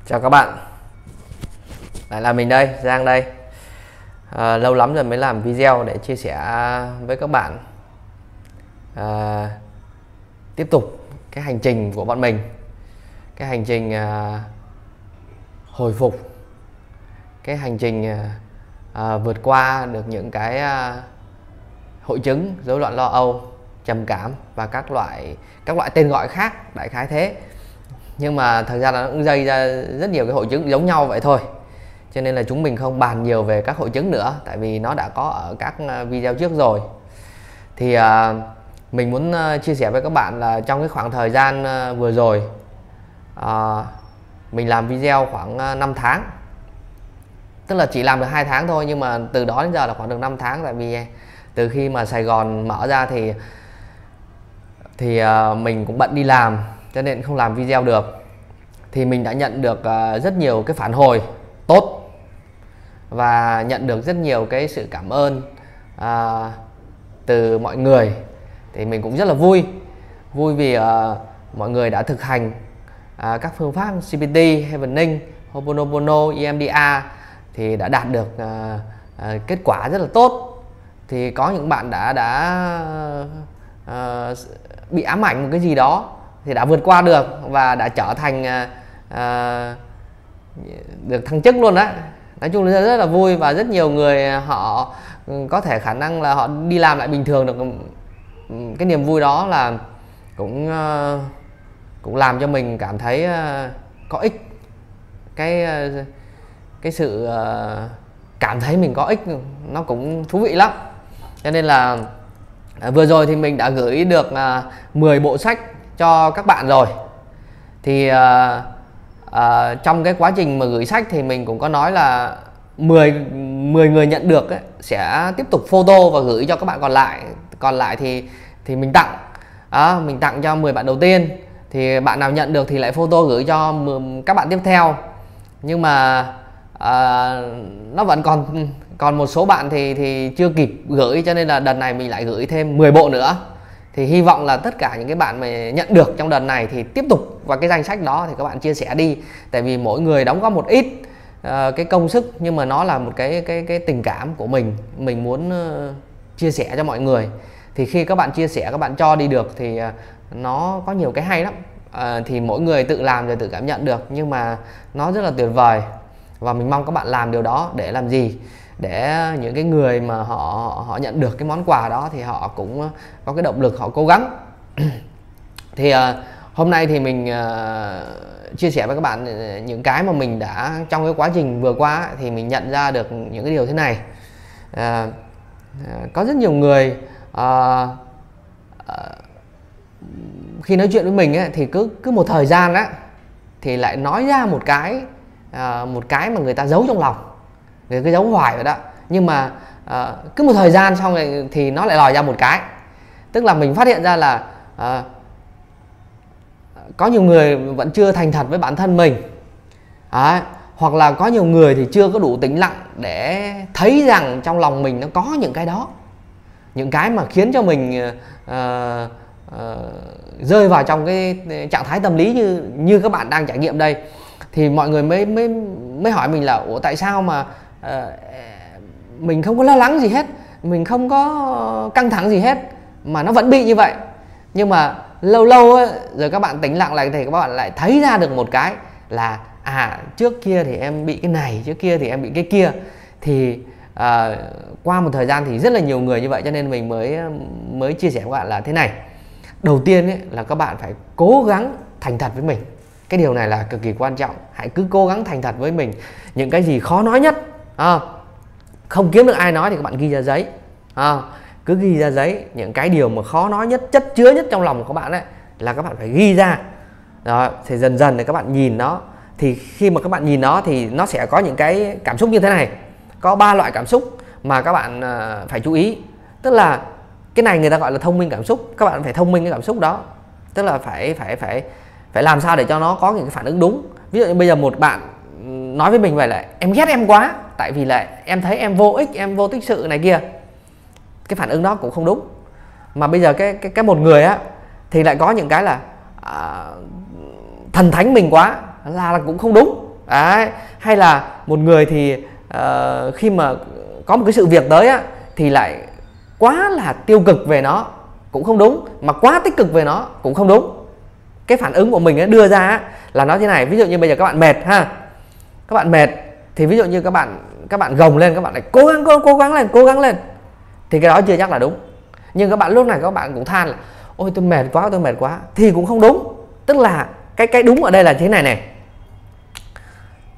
Chào các bạn, lại là mình đây, Giang đây. Lâu lắm rồi mới làm video để chia sẻ với các bạn tiếp tục cái hành trình của bọn mình, cái hành trình hồi phục, cái hành trình vượt qua được những cái hội chứng rối loạn lo âu, trầm cảm và các loại tên gọi khác, đại khái thế. Nhưng mà thật ra là nó cũng gây ra rất nhiều cái hội chứng giống nhau vậy thôi, cho nên là chúng mình không bàn nhiều về các hội chứng nữa, tại vì nó đã có ở các video trước rồi. Thì mình muốn chia sẻ với các bạn là trong cái khoảng thời gian vừa rồi, mình làm video khoảng 5 tháng, tức là chỉ làm được 2 tháng thôi, nhưng mà từ đó đến giờ là khoảng được 5 tháng. Tại vì từ khi mà Sài Gòn mở ra thì mình cũng bận đi làm, cho nên không làm video được. Thì mình đã nhận được rất nhiều cái phản hồi tốt và nhận được rất nhiều cái sự cảm ơn từ mọi người. Thì mình cũng rất là vui vì mọi người đã thực hành các phương pháp CBT, Heavening, Ho'oponopono, EMDR thì đã đạt được kết quả rất là tốt. Thì có những bạn đã bị ám ảnh một cái gì đó thì đã vượt qua được và đã trở thành được thăng chức luôn đó. Nói chung là rất là vui, và rất nhiều người họ có thể khả năng là họ đi làm lại bình thường được. Cái niềm vui đó là cũng làm cho mình cảm thấy có ích, cái sự cảm thấy mình có ích nó cũng thú vị lắm. Cho nên là vừa rồi thì mình đã gửi được 10 bộ sách cho các bạn rồi. Thì trong cái quá trình mà gửi sách thì mình cũng có nói là 10 người nhận được ấy, sẽ tiếp tục photo và gửi cho các bạn còn lại thì mình tặng. Mình tặng cho 10 bạn đầu tiên, thì bạn nào nhận được thì lại photo gửi cho các bạn tiếp theo. Nhưng mà nó vẫn còn một số bạn thì chưa kịp gửi, cho nên là đợt này mình lại gửi thêm 10 bộ nữa. Thì hy vọng là tất cả những cái bạn mà nhận được trong đợt này thì tiếp tục vào cái danh sách đó thì các bạn chia sẻ đi. Tại vì mỗi người đóng góp một ít cái công sức, nhưng mà nó là một cái tình cảm của mình muốn chia sẻ cho mọi người. Thì khi các bạn chia sẻ, các bạn cho đi được thì nó có nhiều cái hay lắm. Thì mỗi người tự làm rồi tự cảm nhận được, nhưng mà nó rất là tuyệt vời. Và mình mong các bạn làm điều đó để làm gì? Để những cái người mà họ nhận được cái món quà đó thì họ cũng có cái động lực, họ cố gắng. Thì hôm nay thì mình chia sẻ với các bạn những cái mà mình đã trong cái quá trình vừa qua thì mình nhận ra được những cái điều thế này. Có rất nhiều người khi nói chuyện với mình ấy, thì cứ một thời gian á thì lại nói ra một cái mà người ta giấu trong lòng, người cứ giấu hoài vậy đó. Nhưng mà cứ một thời gian xong rồi thì nó lại lòi ra một cái. Tức là mình phát hiện ra là có nhiều người vẫn chưa thành thật với bản thân mình. Hoặc là có nhiều người thì chưa có đủ tĩnh lặng để thấy rằng trong lòng mình nó có những cái đó, những cái mà khiến cho mình rơi vào trong cái trạng thái tâm lý như các bạn đang trải nghiệm đây. Thì mọi người mới hỏi mình là ủa tại sao mà mình không có lo lắng gì hết, mình không có căng thẳng gì hết mà nó vẫn bị như vậy. Nhưng mà lâu lâu ấy, rồi các bạn tĩnh lặng lại thì các bạn lại thấy ra được một cái là trước kia thì em bị cái này, trước kia thì em bị cái kia. Thì qua một thời gian thì rất là nhiều người như vậy, cho nên mình mới chia sẻ với các bạn là thế này. Đầu tiên ấy, là các bạn phải cố gắng thành thật với mình. Cái điều này là cực kỳ quan trọng. Hãy cứ cố gắng thành thật với mình. Những cái gì khó nói nhất, không kiếm được ai nói thì các bạn ghi ra giấy. Cứ ghi ra giấy những cái điều mà khó nói nhất, chất chứa nhất trong lòng của các bạn ấy, là các bạn phải ghi ra. Rồi thì dần dần thì các bạn nhìn nó. Thì khi mà các bạn nhìn nó thì nó sẽ có những cái cảm xúc như thế này. Có 3 loại cảm xúc mà các bạn phải chú ý. Tức là cái này người ta gọi là thông minh cảm xúc. Các bạn phải thông minh cái cảm xúc đó. Tức là phải làm sao để cho nó có những cái phản ứng đúng. Ví dụ như bây giờ một bạn nói với mình vậy là em ghét em quá, tại vì là em thấy em vô ích, em vô tích sự này kia. Cái phản ứng đó cũng không đúng. Mà bây giờ cái một người á thì lại có những cái là thần thánh mình quá là cũng không đúng. Đấy. Hay là một người thì khi mà có một cái sự việc tới á, thì lại quá là tiêu cực về nó cũng không đúng, mà quá tích cực về nó cũng không đúng. Cái phản ứng của mình ấy đưa ra là nó thế này. Ví dụ như bây giờ các bạn mệt ha, các bạn mệt thì ví dụ như các bạn gồng lên, các bạn lại cố gắng lên thì cái đó chưa chắc là đúng. Nhưng các bạn lúc này các bạn cũng than là ôi tôi mệt quá thì cũng không đúng. Tức là cái đúng ở đây là thế này này,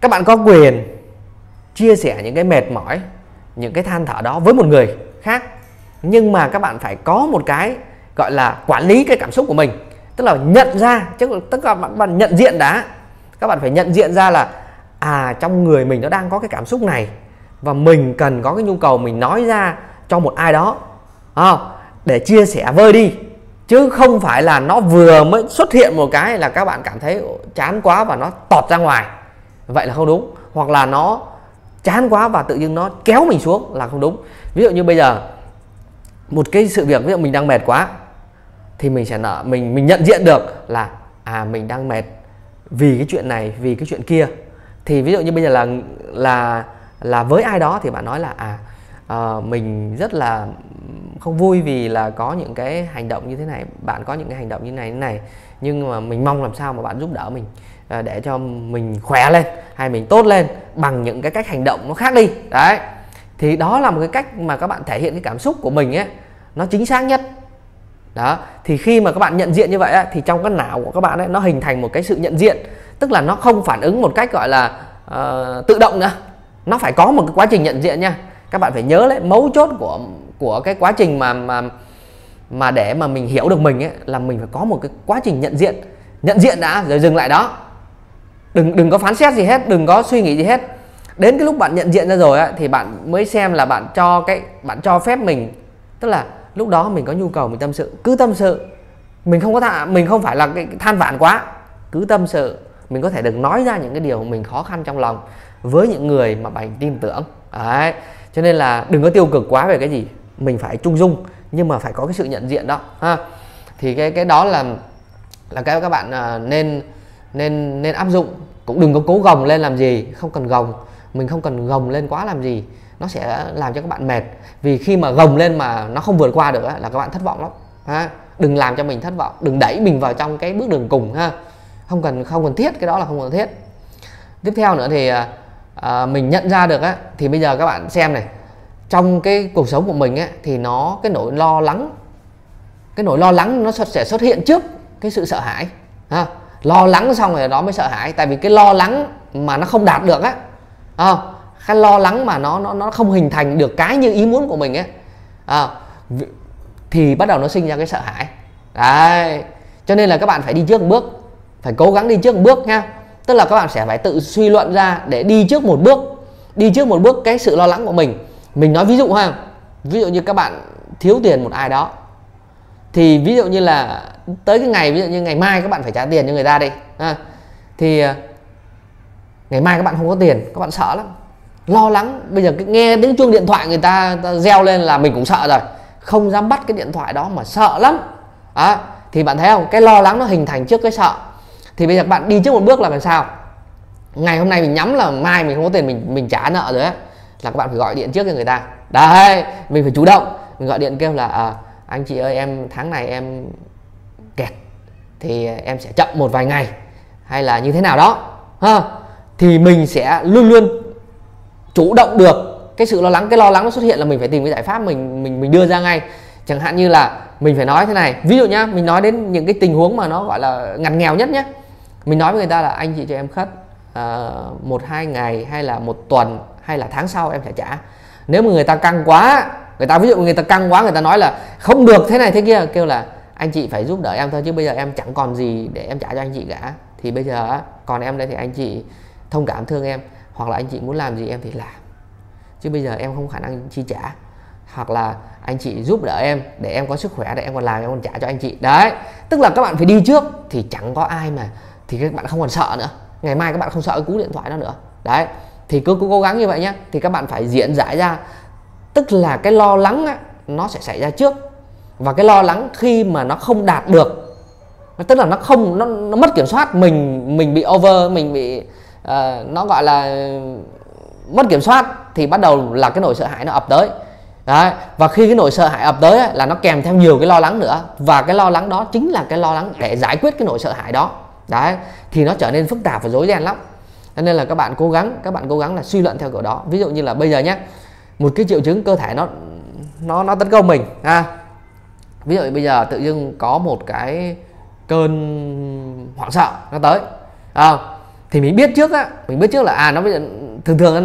các bạn có quyền chia sẻ những cái mệt mỏi, những cái than thở đó với một người khác, nhưng mà các bạn phải có một cái gọi là quản lý cái cảm xúc của mình. Tức là nhận ra, tức là bạn nhận diện đã. Các bạn phải nhận diện ra là trong người mình nó đang có cái cảm xúc này, và mình cần có cái nhu cầu mình nói ra cho một ai đó để chia sẻ vơi đi. Chứ không phải là nó vừa mới xuất hiện một cái là các bạn cảm thấy chán quá và nó tọt ra ngoài, vậy là không đúng. Hoặc là nó chán quá và tự dưng nó kéo mình xuống là không đúng. Ví dụ như bây giờ một cái sự việc, ví dụ mình đang mệt quá thì mình sẽ mình nhận diện được là mình đang mệt vì cái chuyện này, vì cái chuyện kia. Thì ví dụ như bây giờ là với ai đó thì bạn nói là mình rất là không vui vì là có những cái hành động như thế này, bạn có những cái hành động như này, nhưng mà mình mong làm sao mà bạn giúp đỡ mình để cho mình khỏe lên hay mình tốt lên bằng những cái cách hành động nó khác đi. Đấy. Thì đó là một cái cách mà các bạn thể hiện cái cảm xúc của mình ấy, nó chính xác nhất. Đó. Thì khi mà các bạn nhận diện như vậy ấy, thì trong cái não của các bạn ấy nó hình thành một cái sự nhận diện. Tức là nó không phản ứng một cách gọi là tự động nữa. Nó phải có một cái quá trình nhận diện nha. Các bạn phải nhớ lấy mấu chốt của cái quá trình mà để mà mình hiểu được mình ấy, là mình phải có một cái quá trình nhận diện. Nhận diện đã rồi dừng lại đó. Đừng có phán xét gì hết, đừng có suy nghĩ gì hết. Đến cái lúc bạn nhận diện ra rồi ấy, thì bạn mới xem là bạn cho phép mình, tức là lúc đó mình có nhu cầu mình tâm sự, cứ tâm sự. Mình không phải là cái than vãn quá, cứ tâm sự. Mình có thể được nói ra những cái điều mình khó khăn trong lòng với những người mà bạn tin tưởng. Đấy. Cho nên là đừng có tiêu cực quá về cái gì, mình phải trung dung nhưng mà phải có cái sự nhận diện đó ha. Thì cái đó là cái các bạn nên áp dụng. Cũng đừng có cố gồng lên làm gì, không cần gồng. Mình không cần gồng lên quá làm gì, nó sẽ làm cho các bạn mệt. Vì khi mà gồng lên mà nó không vượt qua được là các bạn thất vọng lắm ha. Đừng làm cho mình thất vọng, đừng đẩy mình vào trong cái bước đường cùng ha. Không cần thiết, cái đó là không cần thiết. Tiếp theo nữa thì mình nhận ra được á, thì bây giờ các bạn xem này, trong cái cuộc sống của mình ấy, thì cái nỗi lo lắng nó sẽ xuất hiện trước cái sự sợ hãi ha. Lo lắng xong rồi đó mới sợ hãi. Tại vì cái lo lắng mà nó không đạt được á, cái lo lắng mà nó không hình thành được cái như ý muốn của mình ấy, thì bắt đầu nó sinh ra cái sợ hãi. Đấy. Cho nên là các bạn phải đi trước một bước, phải cố gắng đi trước một bước nha. Tức là các bạn sẽ phải tự suy luận ra để đi trước một bước cái sự lo lắng của mình. Mình nói ví dụ ha, ví dụ như các bạn thiếu tiền một ai đó, thì ví dụ như là tới cái ngày, ví dụ như ngày mai các bạn phải trả tiền cho người ta đi thì ngày mai các bạn không có tiền, các bạn sợ lắm, lo lắng. Bây giờ nghe tiếng chuông điện thoại người ta reo lên là mình cũng sợ rồi, không dám bắt cái điện thoại đó mà sợ lắm. Thì bạn thấy không, cái lo lắng nó hình thành trước cái sợ. Thì bây giờ bạn đi trước một bước là làm sao? Ngày hôm nay mình nhắm là mai mình không có tiền, mình trả nợ rồi á, là các bạn phải gọi điện trước cho người ta. Đấy, mình phải chủ động, mình gọi điện kêu là anh chị ơi, em tháng này em kẹt thì em sẽ chậm một vài ngày hay là như thế nào đó ha. Thì mình sẽ luôn luôn chủ động được cái sự lo lắng. Cái lo lắng nó xuất hiện là mình phải tìm cái giải pháp mình đưa ra ngay. Chẳng hạn như là mình phải nói thế này, ví dụ nhá, mình nói đến những cái tình huống mà nó gọi là ngặt nghèo nhất nhé. Mình nói với người ta là anh chị cho em khất 1-2 ngày hay là 1 tuần hay là tháng sau em sẽ trả. Nếu mà người ta căng quá, ví dụ người ta căng quá, người ta nói là không được thế này thế kia, kêu là anh chị phải giúp đỡ em thôi, chứ bây giờ em chẳng còn gì để em trả cho anh chị cả. Thì bây giờ còn em đây thì anh chị thông cảm thương em, hoặc là anh chị muốn làm gì em thì làm, chứ bây giờ em không có khả năng chi trả. Hoặc là anh chị giúp đỡ em để em có sức khỏe để em còn làm, em còn trả cho anh chị. Đấy, tức là các bạn phải đi trước thì chẳng có ai mà, thì các bạn không còn sợ nữa. Ngày mai các bạn không sợ cái cú điện thoại đó nữa. Đấy, thì cứ cố gắng như vậy nhé. Thì các bạn phải diễn giải ra, tức là cái lo lắng á, nó sẽ xảy ra trước. Và cái lo lắng khi mà nó không đạt được, tức là nó mất kiểm soát, mình bị over, mình bị nó gọi là mất kiểm soát, thì bắt đầu là cái nỗi sợ hãi nó ập tới. Đấy. Và khi cái nỗi sợ hãi ập tới là nó kèm theo nhiều cái lo lắng nữa, và cái lo lắng đó chính là cái lo lắng để giải quyết cái nỗi sợ hãi đó. Đấy, thì nó trở nên phức tạp và rối ren lắm. Cho nên là các bạn cố gắng là suy luận theo kiểu đó. Ví dụ như là bây giờ nhé, một cái triệu chứng cơ thể nó tấn công mình ví dụ bây giờ tự dưng có một cái cơn hoảng sợ nó tới thì mình biết trước là nó thường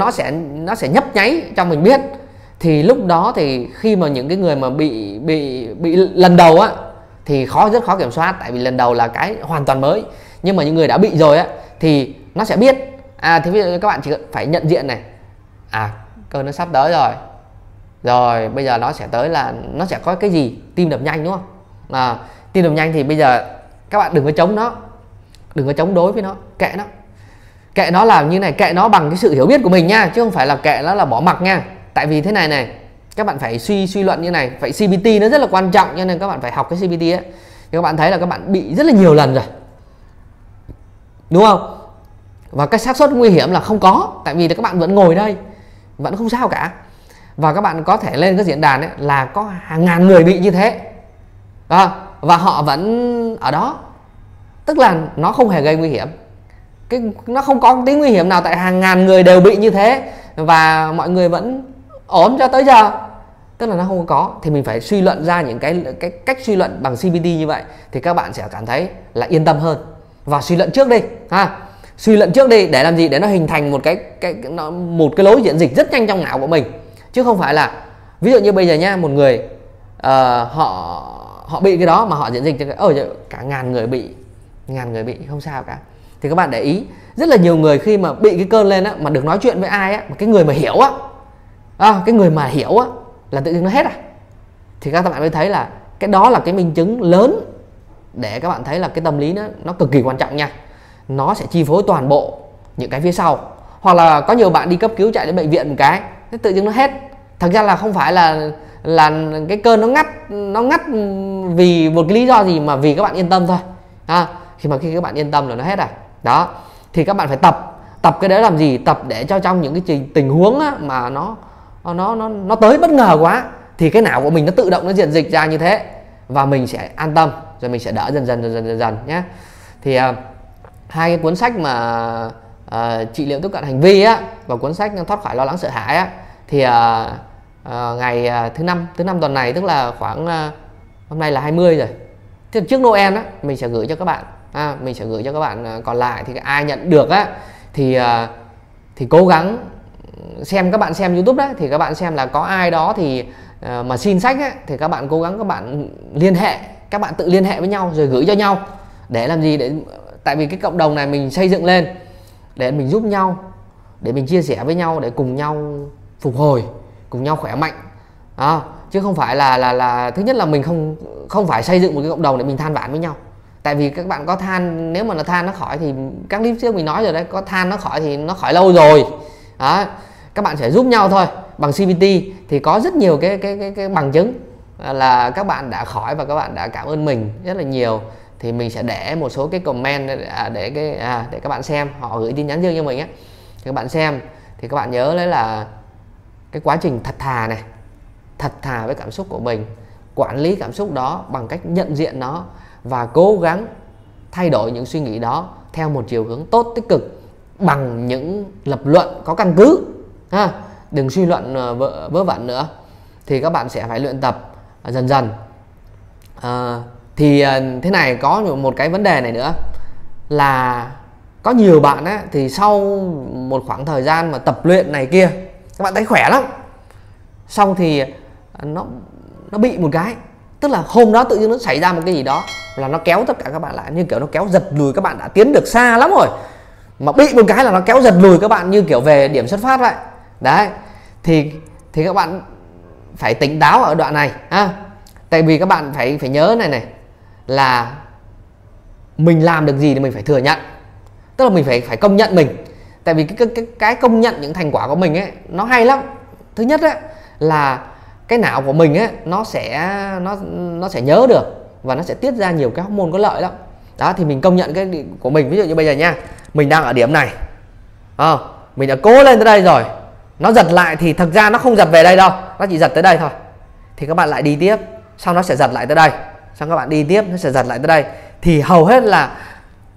nó sẽ nhấp nháy trong mình biết. Thì lúc đó thì khi mà những cái người mà bị lần đầu thì rất khó kiểm soát, tại vì lần đầu là cái hoàn toàn mới. Nhưng mà những người đã bị rồi thì nó sẽ biết. Thì ví dụ các bạn chỉ phải nhận diện này, cơn nó sắp tới rồi bây giờ nó sẽ tới là nó sẽ có cái gì, tim đập nhanh, đúng không? Tim đập nhanh thì bây giờ các bạn đừng có chống nó, đừng có chống đối với nó, kệ nó làm như này, kệ nó bằng cái sự hiểu biết của mình nha, chứ không phải là kệ nó là bỏ mặc nha. Tại vì thế này các bạn phải suy luận như này, phải CBT nó rất là quan trọng, cho nên các bạn phải học cái CBT ấy. Thì các bạn thấy là các bạn bị rất là nhiều lần rồi, đúng không? Và cái xác suất nguy hiểm là không có, tại vì các bạn vẫn ngồi đây, vẫn không sao cả. Và các bạn có thể lên cái diễn đàn ấy, là có hàng ngàn người bị như thế và họ vẫn ở đó, tức là nó không hề gây nguy hiểm. Nó không có tí nguy hiểm nào, tại hàng ngàn người đều bị như thế và mọi người vẫn ổn cho tới giờ, tức là nó không có. Thì mình phải suy luận ra những cái cách suy luận bằng CBT như vậy thì các bạn sẽ cảm thấy là yên tâm hơn. Và suy luận trước đi suy luận trước đi để làm gì? Để nó hình thành một cái lối diễn dịch rất nhanh trong não của mình, chứ không phải là ví dụ như bây giờ nha, một người họ bị cái đó mà họ diễn dịch cho cả ngàn người bị không sao cả. Thì các bạn để ý, rất là nhiều người khi mà bị cái cơn lên mà được nói chuyện với ai mà cái người mà hiểu cái người mà hiểu là tự nhiên nó hết thì các bạn mới thấy là cái đó là cái minh chứng lớn để các bạn thấy là cái tâm lý nó cực kỳ quan trọng nha. Nó sẽ chi phối toàn bộ những cái phía sau. Hoặc là có nhiều bạn đi cấp cứu chạy đến bệnh viện một cái tự nhiên nó hết. Thật ra là không phải là cái cơn nó ngắt vì một cái lý do gì, mà vì các bạn yên tâm thôi. Khi các bạn yên tâm là nó hết đó. Thì các bạn phải tập cái đấy làm gì? Tập để cho trong những cái tình huống mà nó tới bất ngờ quá thì cái não của mình nó tự động nó diễn dịch ra như thế, và mình sẽ an tâm, rồi mình sẽ đỡ dần nhé. Thì hai cái cuốn sách mà trị liệu tiếp cận hành vi và cuốn sách thoát khỏi lo lắng sợ hãi thì ngày thứ năm tuần này, tức là khoảng hôm nay là 20 rồi, trước Noel mình sẽ gửi cho các bạn. Mình sẽ gửi cho các bạn. Còn lại thì ai nhận được thì cố gắng xem. Các bạn xem YouTube thì các bạn xem là có ai đó thì mà xin sách thì các bạn cố gắng các bạn liên hệ, các bạn tự liên hệ với nhau rồi gửi cho nhau. Để làm gì? Tại vì cái cộng đồng này mình xây dựng lên để mình giúp nhau, để mình chia sẻ với nhau, để cùng nhau phục hồi, cùng nhau khỏe mạnh chứ không phải là thứ nhất là mình không phải xây dựng một cái cộng đồng để mình than vãn với nhau. Tại vì các bạn có than, nếu mà nó than nó khỏi thì các clip trước mình nói rồi đấy, có than nó khỏi thì nó khỏi lâu rồi các bạn sẽ giúp nhau thôi. Bằng CBT thì có rất nhiều cái bằng chứng là các bạn đã khỏi và các bạn đã cảm ơn mình rất là nhiều. Thì mình sẽ để một số cái comment để các bạn xem. Họ gửi tin nhắn riêng cho mình thì các bạn xem. Thì các bạn nhớ đấy là cái quá trình thật thà với cảm xúc của mình, quản lý cảm xúc đó bằng cách nhận diện nó và cố gắng thay đổi những suy nghĩ đó theo một chiều hướng tốt, tích cực bằng những lập luận có căn cứ đừng suy luận vớ vẩn nữa. Thì các bạn sẽ phải luyện tập dần. Thì thế này, có một cái vấn đề này nữa là có nhiều bạn thì sau một khoảng thời gian mà tập luyện này kia, các bạn thấy khỏe lắm, xong thì nó bị một cái, tức là hôm đó tự nhiên nó xảy ra một cái gì đó là nó kéo tất cả các bạn lại, như kiểu nó kéo giật lùi các bạn đã tiến được xa lắm rồi, mà bị một cái là nó kéo giật lùi các bạn như kiểu về điểm xuất phát lại đấy. Thì các bạn phải tỉnh táo ở đoạn này tại vì các bạn phải nhớ này là mình làm được gì thì mình phải thừa nhận, tức là mình phải công nhận mình. Tại vì cái công nhận những thành quả của mình nó hay lắm. Thứ nhất là cái não của mình nó sẽ nhớ được và nó sẽ tiết ra nhiều cái hormone có lợi lắm đó. Thì mình công nhận cái của mình. Ví dụ như bây giờ nha, mình đang ở điểm này Mình đã cố lên tới đây rồi, nó giật lại thì thực ra nó không giật về đây đâu, nó chỉ giật tới đây thôi. Thì các bạn lại đi tiếp, xong nó sẽ giật lại tới đây, xong các bạn đi tiếp, nó sẽ giật lại tới đây. Thì hầu hết là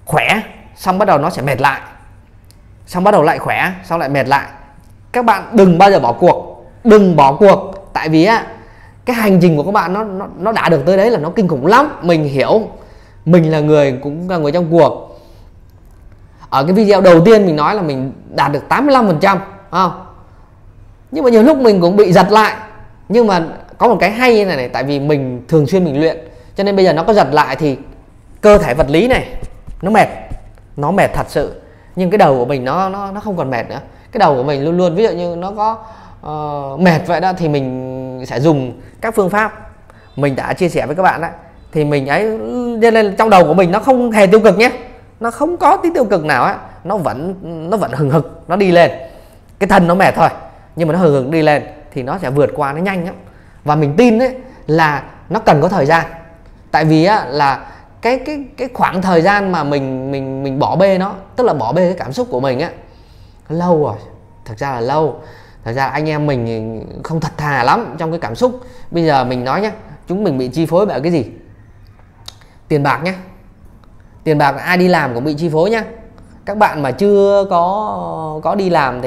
khỏe, xong bắt đầu nó sẽ mệt lại, xong bắt đầu lại khỏe, xong lại mệt lại. Các bạn đừng bao giờ bỏ cuộc, đừng bỏ cuộc. Tại vì á, cái hành trình của các bạn nó đã được tới đấy là nó kinh khủng lắm. Mình hiểu, mình là người cũng là người trong cuộc. Ở cái video đầu tiên mình nói là mình đạt được 85%, không? Nhưng mà nhiều lúc mình cũng bị giật lại. Nhưng mà có một cái hay như này, tại vì mình thường xuyên mình luyện, cho nên bây giờ nó có giật lại thì cơ thể vật lý này nó mệt thật sự. Nhưng cái đầu của mình nó không còn mệt nữa. Cái đầu của mình luôn luôn, ví dụ như nó có mệt vậy đó, thì mình sẽ dùng các phương pháp mình đã chia sẻ với các bạn đấy. Thì mình ấy, nên trong đầu của mình nó không hề tiêu cực nhé, nó không có tí tiêu cực nào á, nó vẫn hừng hực nó đi lên. Cái thân nó mệt thôi, nhưng mà nó hừng hực đi lên thì nó sẽ vượt qua nó nhanh lắm. Và mình tin đấy là nó cần có thời gian. Tại vì á, là cái khoảng thời gian mà mình bỏ bê nó, tức là bỏ bê cái cảm xúc của mình á, lâu rồi. Thật ra là lâu. Thật ra anh em mình không thật thà lắm trong cái cảm xúc. Bây giờ mình nói nhé, chúng mình bị chi phối bởi cái gì? Tiền bạc nhé. Tiền bạc ai đi làm cũng bị chi phối nhá. Các bạn mà chưa có đi làm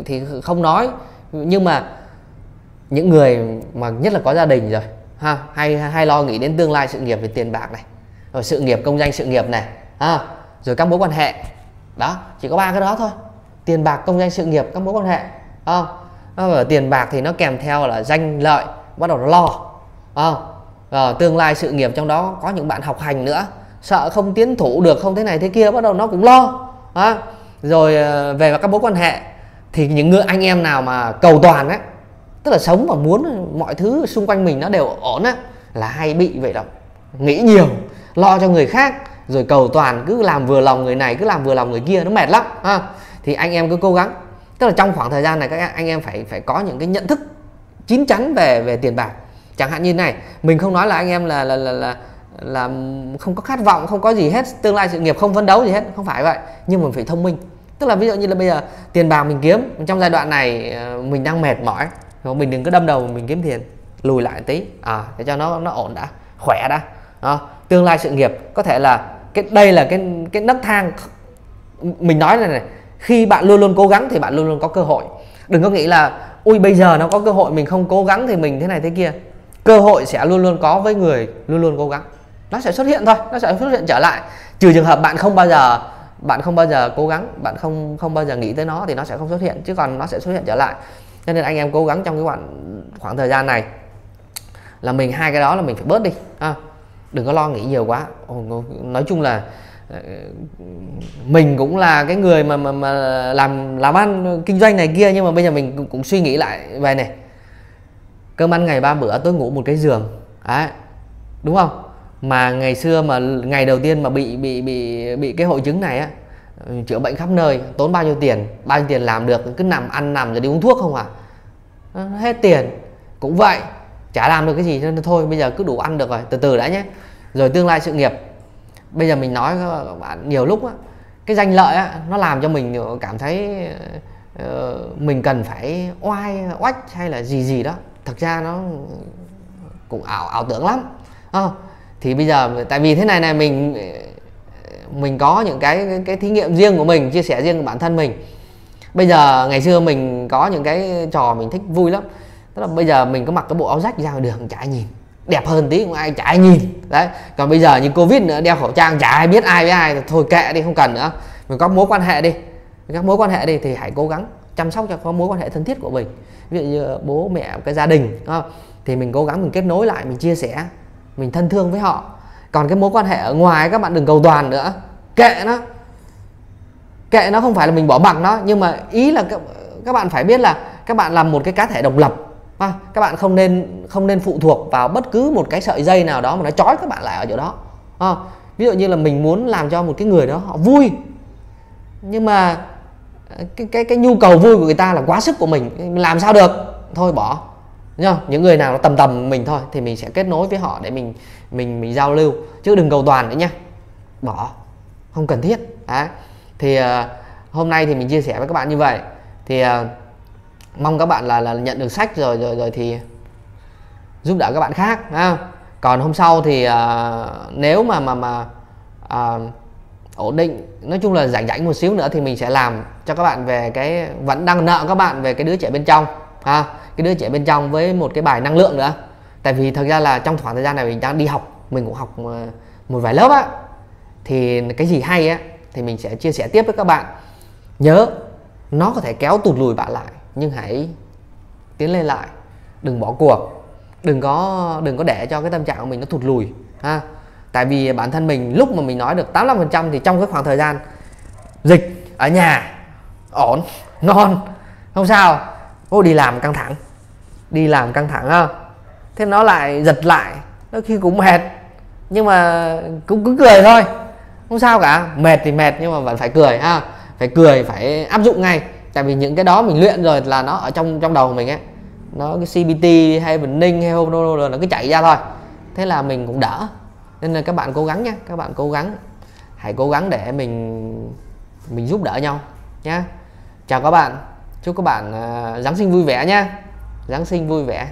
thì không nói. Nhưng mà những người mà nhất là có gia đình rồi ha, hay lo nghĩ đến tương lai sự nghiệp về tiền bạc này, rồi sự nghiệp, công danh sự nghiệp này, rồi các mối quan hệ. Đó, chỉ có 3 cái đó thôi. Tiền bạc, công danh sự nghiệp, các mối quan hệ. Ở tiền bạc thì nó kèm theo là danh lợi, bắt đầu nó lo. Tương lai sự nghiệp, trong đó có những bạn học hành nữa, sợ không tiến thủ được, không thế này thế kia, bắt đầu nó cũng lo. Rồi về các mối quan hệ thì những người anh em nào mà cầu toàn ấy, tức là sống mà muốn mọi thứ xung quanh mình nó đều ổn á, là hay bị vậy đó. Nghĩ nhiều, lo cho người khác, rồi cầu toàn, cứ làm vừa lòng người này, cứ làm vừa lòng người kia, nó mệt lắm. Thì anh em cứ cố gắng. Tức là trong khoảng thời gian này các anh em phải có những cái nhận thức chín chắn về tiền bạc. Chẳng hạn như này, mình không nói là anh em là không có khát vọng, không có gì hết, tương lai sự nghiệp không phấn đấu gì hết, không phải vậy. Nhưng mình phải thông minh. Tức là ví dụ như là bây giờ tiền bạc mình kiếm trong giai đoạn này, mình đang mệt mỏi, mình đừng có đâm đầu mình kiếm tiền, lùi lại tí để cho nó ổn đã, khỏe đã. Tương lai sự nghiệp có thể là đây là cái nấc thang. Mình nói này, khi bạn luôn luôn cố gắng thì bạn luôn luôn có cơ hội. Đừng có nghĩ là ui bây giờ nó có cơ hội, mình không cố gắng thì mình thế này thế kia. Cơ hội sẽ luôn luôn có với người luôn luôn cố gắng. Nó sẽ xuất hiện thôi, nó sẽ xuất hiện trở lại. Trừ trường hợp bạn không bao giờ cố gắng, bạn không bao giờ nghĩ tới nó thì nó sẽ không xuất hiện, chứ còn nó sẽ xuất hiện trở lại. Cho nên anh em cố gắng trong cái khoảng thời gian này là mình, hai cái đó là mình phải bớt đi. Đừng có lo nghĩ nhiều quá. Nói chung là mình cũng là cái người mà làm ăn kinh doanh này kia, nhưng mà bây giờ mình cũng suy nghĩ lại về này. Cơm ăn ngày 3 bữa, tôi ngủ một cái giường. Đấy, đúng không? Mà ngày xưa mà ngày đầu tiên mà bị cái hội chứng này á, chữa bệnh khắp nơi, tốn bao nhiêu tiền làm được, cứ nằm ăn nằm rồi đi uống thuốc không hết tiền. Cũng vậy, chả làm được cái gì, nên thôi bây giờ cứ đủ ăn được rồi, từ từ đã nhé. Rồi tương lai sự nghiệp, bây giờ mình nói các bạn nhiều lúc á, cái danh lợi á, nó làm cho mình cảm thấy mình cần phải oách hay là gì đó. Thật ra nó cũng ảo tưởng lắm. Thì bây giờ tại vì thế này mình có những cái thí nghiệm riêng của mình, chia sẻ riêng của bản thân mình. Bây giờ ngày xưa mình có những cái trò mình thích vui lắm. Tức là bây giờ mình có mặc cái bộ áo rách ra ngoài đường chả ai nhìn, đẹp hơn tí cũng chả ai nhìn. Đấy, còn bây giờ như Covid nữa, đeo khẩu trang chả ai biết ai với ai, thôi kệ đi, không cần nữa. Mình có mối quan hệ đi, thì hãy cố gắng chăm sóc cho có mối quan hệ thân thiết của mình. Ví dụ như bố mẹ, cái gia đình, thì mình cố gắng mình kết nối lại, mình chia sẻ, mình thân thương với họ. Còn cái mối quan hệ ở ngoài các bạn đừng cầu toàn nữa, kệ nó, không phải là mình bỏ mặc nó, nhưng mà ý là các bạn phải biết là các bạn làm một cái cá thể độc lập. Các bạn không nên phụ thuộc vào bất cứ một cái sợi dây nào đó mà nó trói các bạn lại ở chỗ đó. Ví dụ như là mình muốn làm cho một cái người đó họ vui, nhưng mà cái nhu cầu vui của người ta là quá sức của mình làm sao được, thôi bỏ. Những người nào nó tầm mình thôi thì mình sẽ kết nối với họ để mình giao lưu, chứ đừng cầu toàn nữa nha, bỏ, không cần thiết. Đấy. Thì hôm nay thì mình chia sẻ với các bạn như vậy. Thì mong các bạn là nhận được sách rồi thì giúp đỡ các bạn khác ha. Còn hôm sau thì nếu mà ổn định, nói chung là rảnh một xíu nữa thì mình sẽ làm cho các bạn về cái, vẫn đang nợ các bạn về cái đứa trẻ bên trong ha, cái đứa trẻ bên trong với một cái bài năng lượng nữa. Tại vì thật ra là trong khoảng thời gian này mình đang đi học, mình cũng học một vài lớp á, thì cái gì hay á thì mình sẽ chia sẻ tiếp với các bạn. Nhớ, nó có thể kéo tụt lùi bạn lại, nhưng hãy tiến lên lại, đừng bỏ cuộc, đừng có để cho cái tâm trạng của mình nó thụt lùi ha. Tại vì bản thân mình lúc mà mình nói được 85% thì trong cái khoảng thời gian dịch ở nhà ổn, ngon, không sao. Ô, đi làm căng thẳng ha, thế nó lại giật lại, đôi khi cũng mệt nhưng mà cũng cứ cười thôi, không sao cả. Mệt thì mệt nhưng mà vẫn phải cười ha, phải cười, phải áp dụng ngay. Tại vì những cái đó mình luyện rồi là nó ở trong đầu mình ấy, nó cái CBT hay Bình Ninh hay Homolog nó cứ chạy ra thôi, thế là mình cũng đỡ. Nên là các bạn cố gắng nhé, các bạn cố gắng, hãy cố gắng để mình giúp đỡ nhau nhé. Chào các bạn, chúc các bạn Giáng sinh vui vẻ nhé, Giáng sinh vui vẻ.